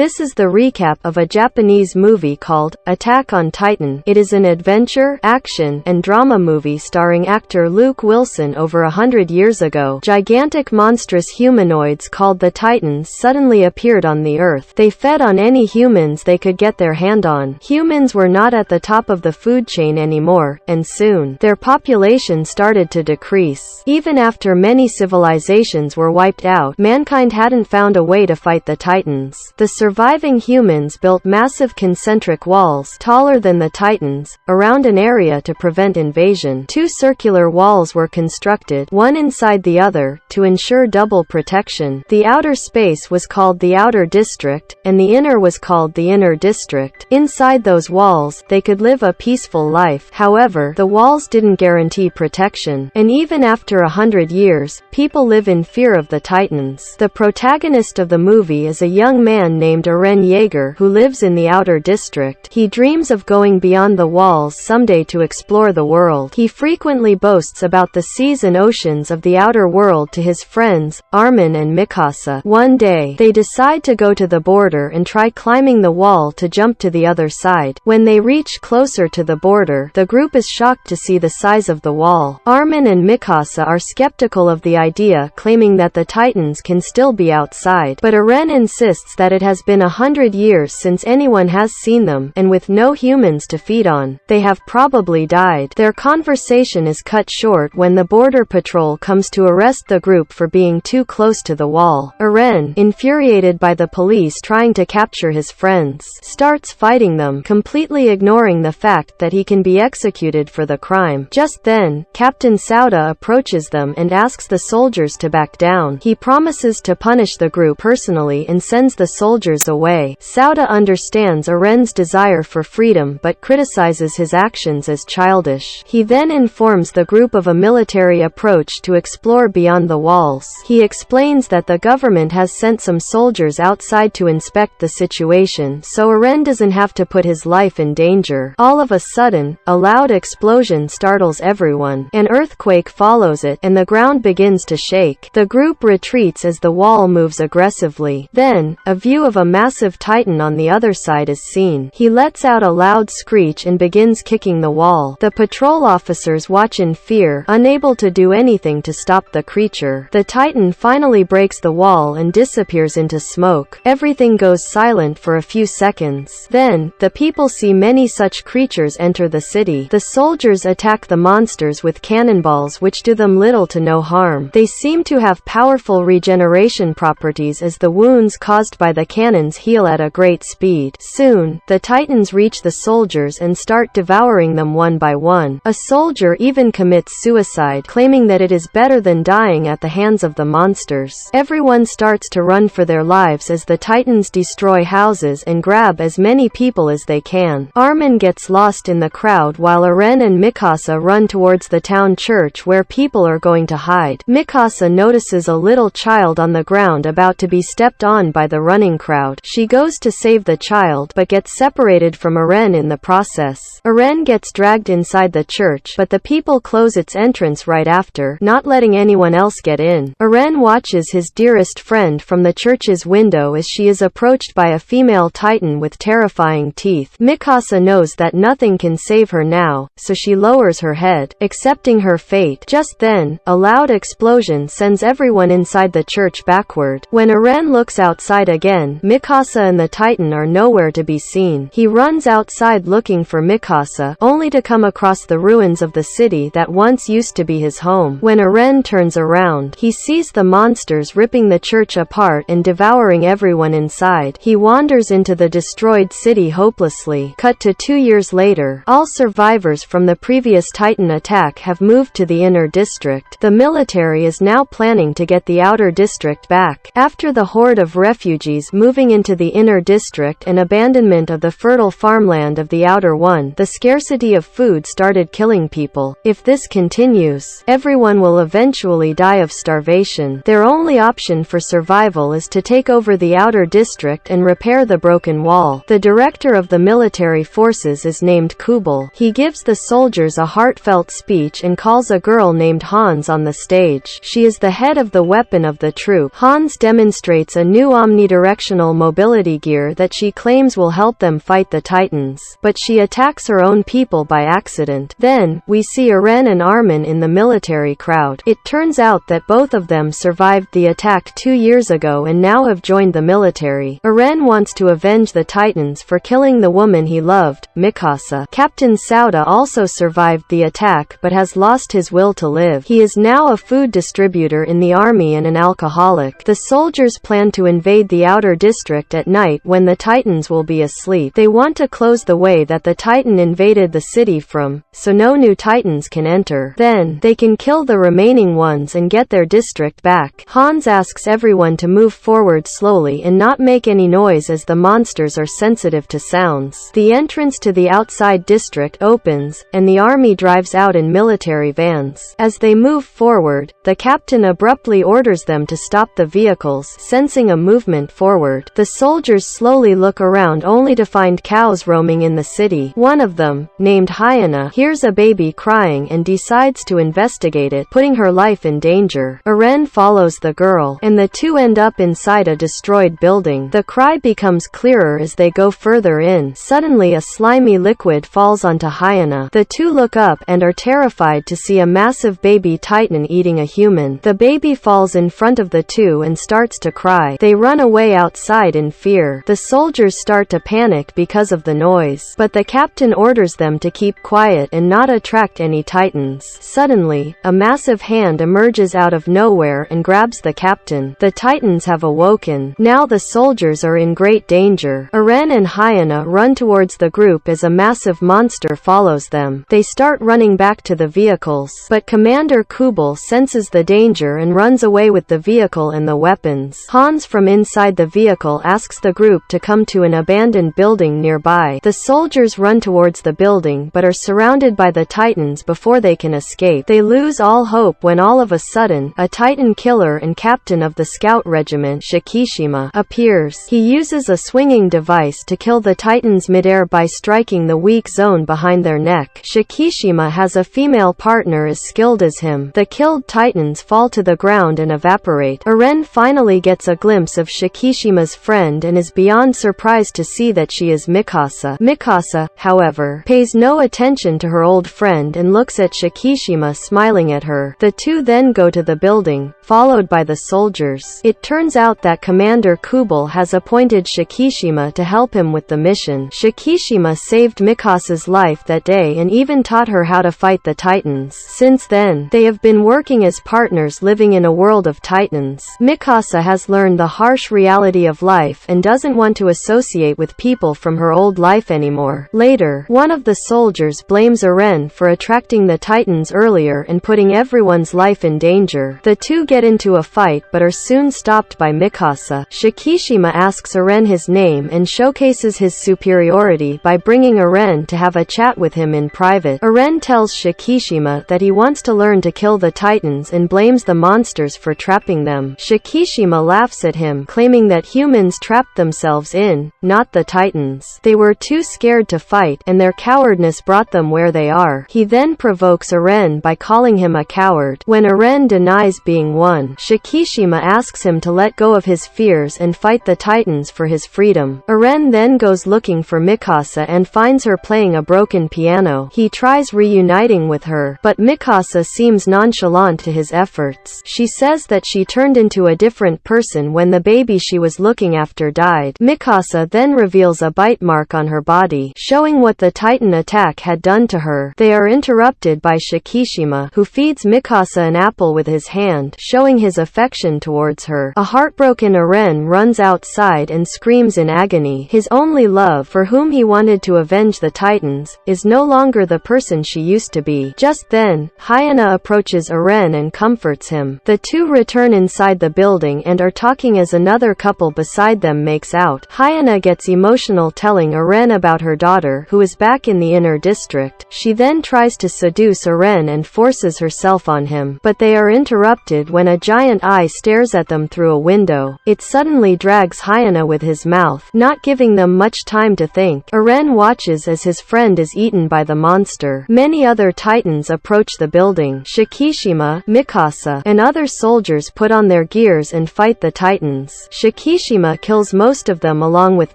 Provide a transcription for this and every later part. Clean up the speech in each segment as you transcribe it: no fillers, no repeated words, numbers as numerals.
This is the recap of a Japanese movie called Attack on Titan. It is an adventure, action, and drama movie starring actor Luke Wilson. Over 100 years ago, gigantic monstrous humanoids called the Titans suddenly appeared on the Earth. They fed on any humans they could get their hand on. Humans were not at the top of the food chain anymore, and soon, their population started to decrease. Even after many civilizations were wiped out, mankind hadn't found a way to fight the Titans. The surviving humans built massive concentric walls, taller than the Titans, around an area to prevent invasion. Two circular walls were constructed, one inside the other, to ensure double protection. The outer space was called the Outer District, and the inner was called the Inner District. Inside those walls, they could live a peaceful life. However, the walls didn't guarantee protection, and even after 100 years, people live in fear of the Titans. The protagonist of the movie is a young man named Eren Yeager, who lives in the Outer District. He dreams of going beyond the walls someday to explore the world. He frequently boasts about the seas and oceans of the outer world to his friends, Armin and Mikasa. One day, they decide to go to the border and try climbing the wall to jump to the other side. When they reach closer to the border, the group is shocked to see the size of the wall. Armin and Mikasa are skeptical of the idea, claiming that the Titans can still be outside. But Eren insists that it has been 100 years since anyone has seen them, and with no humans to feed on, they have probably died. Their conversation is cut short when the border patrol comes to arrest the group for being too close to the wall. Eren, infuriated by the police trying to capture his friends, starts fighting them, completely ignoring the fact that he can be executed for the crime. Just then, Captain Sauda approaches them and asks the soldiers to back down. He promises to punish the group personally and sends the soldiers away. Sauda understands Eren's desire for freedom but criticizes his actions as childish. He then informs the group of a military approach to explore beyond the walls. He explains that the government has sent some soldiers outside to inspect the situation, so Eren doesn't have to put his life in danger. All of a sudden, a loud explosion startles everyone. An earthquake follows it, and the ground begins to shake. The group retreats as the wall moves aggressively. Then, a view of a massive Titan on the other side is seen. He lets out a loud screech and begins kicking the wall. The patrol officers watch in fear, unable to do anything to stop the creature. The Titan finally breaks the wall and disappears into smoke. Everything goes silent for a few seconds. Then, the people see many such creatures enter the city. The soldiers attack the monsters with cannonballs which do them little to no harm. They seem to have powerful regeneration properties as the wounds caused by the cannons heal at a great speed. Soon, the Titans reach the soldiers and start devouring them one by one. A soldier even commits suicide, claiming that it is better than dying at the hands of the monsters. Everyone starts to run for their lives as the Titans destroy houses and grab as many people as they can. Armin gets lost in the crowd while Eren and Mikasa run towards the town church where people are going to hide. Mikasa notices a little child on the ground about to be stepped on by the running crowd. She goes to save the child but gets separated from Eren in the process. Eren gets dragged inside the church, but the people close its entrance right after, not letting anyone else get in. Eren watches his dearest friend from the church's window as she is approached by a female Titan with terrifying teeth. Mikasa knows that nothing can save her now, so she lowers her head, accepting her fate. Just then, a loud explosion sends everyone inside the church backward. When Eren looks outside again, Mikasa and the Titan are nowhere to be seen. He runs outside looking for Mikasa, only to come across the ruins of the city that once used to be his home. When Eren turns around, he sees the monsters ripping the church apart and devouring everyone inside. He wanders into the destroyed city hopelessly. Cut to 2 years later, all survivors from the previous Titan attack have moved to the Inner District. The military is now planning to get the Outer District back. After the horde of refugees moving into the Inner District and abandonment of the fertile farmland of the Outer One, the scarcity of food started killing people. If this continues, everyone will eventually die of starvation. Their only option for survival is to take over the Outer District and repair the broken wall. The director of the military forces is named Kubal. He gives the soldiers a heartfelt speech and calls a girl named Hans on the stage. She is the head of the weapon of the troop. Hans demonstrates a new omnidirectional additional mobility gear that she claims will help them fight the Titans, but she attacks her own people by accident. Then, we see Eren and Armin in the military crowd. It turns out that both of them survived the attack 2 years ago and now have joined the military. Eren wants to avenge the Titans for killing the woman he loved, Mikasa. Captain Sauda also survived the attack but has lost his will to live. He is now a food distributor in the army and an alcoholic. The soldiers plan to invade the outer district at night when the Titans will be asleep. They want to close the way that the Titan invaded the city from, so no new Titans can enter. Then, they can kill the remaining ones and get their district back. Hans asks everyone to move forward slowly and not make any noise as the monsters are sensitive to sounds. The entrance to the outside district opens, and the army drives out in military vans. As they move forward, the captain abruptly orders them to stop the vehicles, sensing a movement forward. The soldiers slowly look around only to find cows roaming in the city. One of them, named Hyena, hears a baby crying and decides to investigate it, putting her life in danger. Eren follows the girl, and the two end up inside a destroyed building. The cry becomes clearer as they go further in. Suddenly a slimy liquid falls onto Hyena. The two look up and are terrified to see a massive baby Titan eating a human. The baby falls in front of the two and starts to cry. They run away outside in fear. The soldiers start to panic because of the noise, but the captain orders them to keep quiet and not attract any Titans. Suddenly, a massive hand emerges out of nowhere and grabs the captain. The Titans have awoken. Now the soldiers are in great danger. Eren and Hyena run towards the group as a massive monster follows them. They start running back to the vehicles, but Commander Kubel senses the danger and runs away with the vehicle and the weapons. Hans from inside the vehicle asks the group to come to an abandoned building nearby. The soldiers run towards the building but are surrounded by the Titans before they can escape. They lose all hope when all of a sudden, a Titan killer and captain of the scout regiment, Shikishima, appears. He uses a swinging device to kill the Titans midair by striking the weak zone behind their neck. Shikishima has a female partner as skilled as him. The killed Titans fall to the ground and evaporate. Eren finally gets a glimpse of Shikishima's friend and is beyond surprised to see that she is Mikasa. Mikasa, however, pays no attention to her old friend and looks at Shikishima smiling at her. The two then go to the building, followed by the soldiers. It turns out that Commander Kubel has appointed Shikishima to help him with the mission. Shikishima saved Mikasa's life that day and even taught her how to fight the Titans. Since then, they have been working as partners living in a world of Titans. Mikasa has learned the harsh reality of life and doesn't want to associate with people from her old life anymore. Later, one of the soldiers blames Eren for attracting the Titans earlier and putting everyone's life in danger. The two get into a fight but are soon stopped by Mikasa. Shikishima asks Eren his name and showcases his superiority by bringing Eren to have a chat with him in private. Eren tells Shikishima that he wants to learn to kill the Titans and blames the monsters for trapping them. Shikishima laughs at him, claiming that humans trapped themselves in, not the Titans. They were too scared to fight, and their cowardness brought them where they are. He then provokes Eren by calling him a coward. When Eren denies being one, Shikishima asks him to let go of his fears and fight the Titans for his freedom. Eren then goes looking for Mikasa and finds her playing a broken piano. He tries reuniting with her, but Mikasa seems nonchalant to his efforts. She says that she turned into a different person when the baby she was looking after died. Mikasa then reveals a bite mark on her body, showing what the Titan attack had done to her. They are interrupted by Shikishima, who feeds Mikasa an apple with his hand, showing his affection towards her. A heartbroken Eren runs outside and screams in agony. His only love, for whom he wanted to avenge the Titans, is no longer the person she used to be. Just then, Hyena approaches Eren and comforts him. The two return inside the building and are talking as another couple beside them makes out. Hyena gets emotional telling Eren about her daughter, who is back in the inner district. She then tries to seduce Eren and forces herself on him, but they are interrupted when a giant eye stares at them through a window. It suddenly drags Hyena with his mouth, not giving them much time to think. Eren watches as his friend is eaten by the monster. Many other Titans approach the building. Shikishima, Mikasa, and other soldiers put on their gears and fight the Titans. Shikishima Shikishima kills most of them along with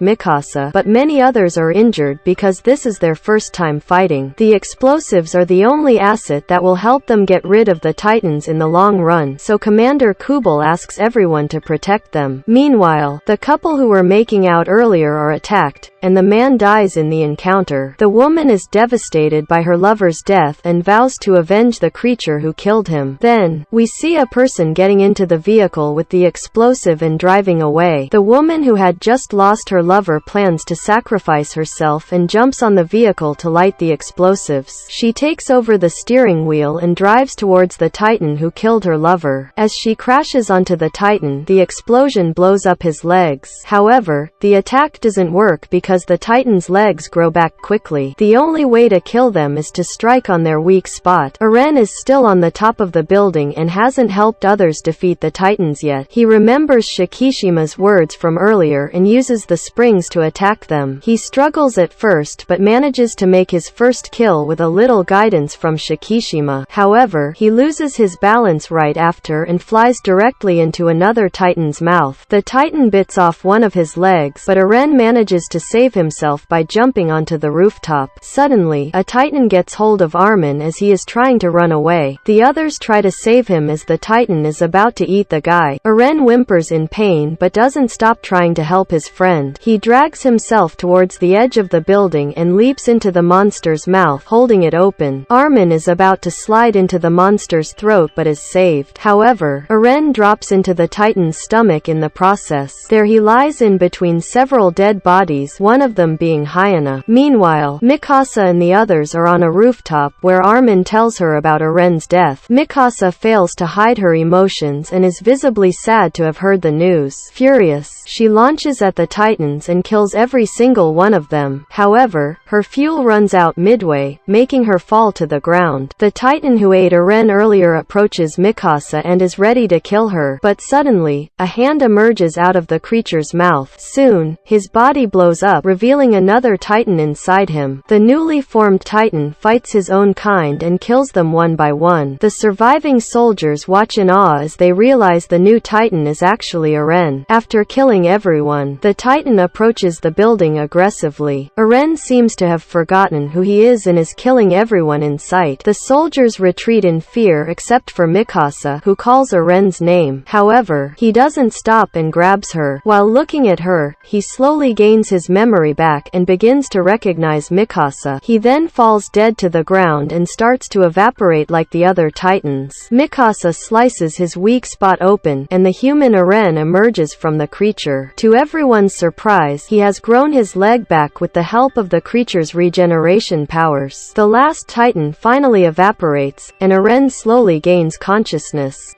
Mikasa, but many others are injured because this is their first time fighting. The explosives are the only asset that will help them get rid of the Titans in the long run, so Commander Kubel asks everyone to protect them. Meanwhile, the couple who were making out earlier are attacked, and the man dies in the encounter. The woman is devastated by her lover's death and vows to avenge the creature who killed him. Then, we see a person getting into the vehicle with the explosive and driving away. The woman who had just lost her lover plans to sacrifice herself and jumps on the vehicle to light the explosives. She takes over the steering wheel and drives towards the Titan who killed her lover. As she crashes onto the Titan, the explosion blows up his legs. However, the attack doesn't work because the Titan's legs grow back quickly. The only way to kill them is to strike on their weak spot. Eren is still on the top of the building and hasn't helped others defeat the Titans yet. He remembers Shikishima's words from earlier and uses the springs to attack them. He struggles at first but manages to make his first kill with a little guidance from Shikishima. However, he loses his balance right after and flies directly into another Titan's mouth. The Titan bits off one of his legs, but Eren manages to save himself by jumping onto the rooftop. Suddenly, a Titan gets hold of Armin as he is trying to run away. The others try to save him as the Titan is about to eat the guy. Eren whimpers in pain but doesn't stop trying to help his friend. He drags himself towards the edge of the building and leaps into the monster's mouth, holding it open. Armin is about to slide into the monster's throat but is saved. However, Eren drops into the Titan's stomach in the process. There he lies in between several dead bodies, one of them being Hyena. Meanwhile, Mikasa and the others are on a rooftop where Armin tells her about Eren's death. Mikasa fails to hide her emotions and is visibly sad to have heard the news. Furious, she launches at the Titans and kills every single one of them. However, her fuel runs out midway, making her fall to the ground. The Titan who ate Eren earlier approaches Mikasa and is ready to kill her, but suddenly, a hand emerges out of the creature's mouth. Soon, his body blows up, revealing another Titan inside him. The newly formed Titan fights his own kind and kills them one by one. The surviving soldiers watch in awe as they realize the new Titan is actually Eren. After killing everyone, the Titan approaches the building aggressively. Eren seems to have forgotten who he is and is killing everyone in sight. The soldiers retreat in fear except for Mikasa, who calls Eren's name. However, he doesn't stop and grabs her. While looking at her, he slowly gains his memory back and begins to recognize Mikasa. He then falls dead to the ground and starts to evaporate like the other Titans. Mikasa slices his weak spot open, and the human Eren emerges from the creature. To everyone's surprise, he has grown his leg back with the help of the creature's regeneration powers. The last Titan finally evaporates, and Eren slowly gains consciousness.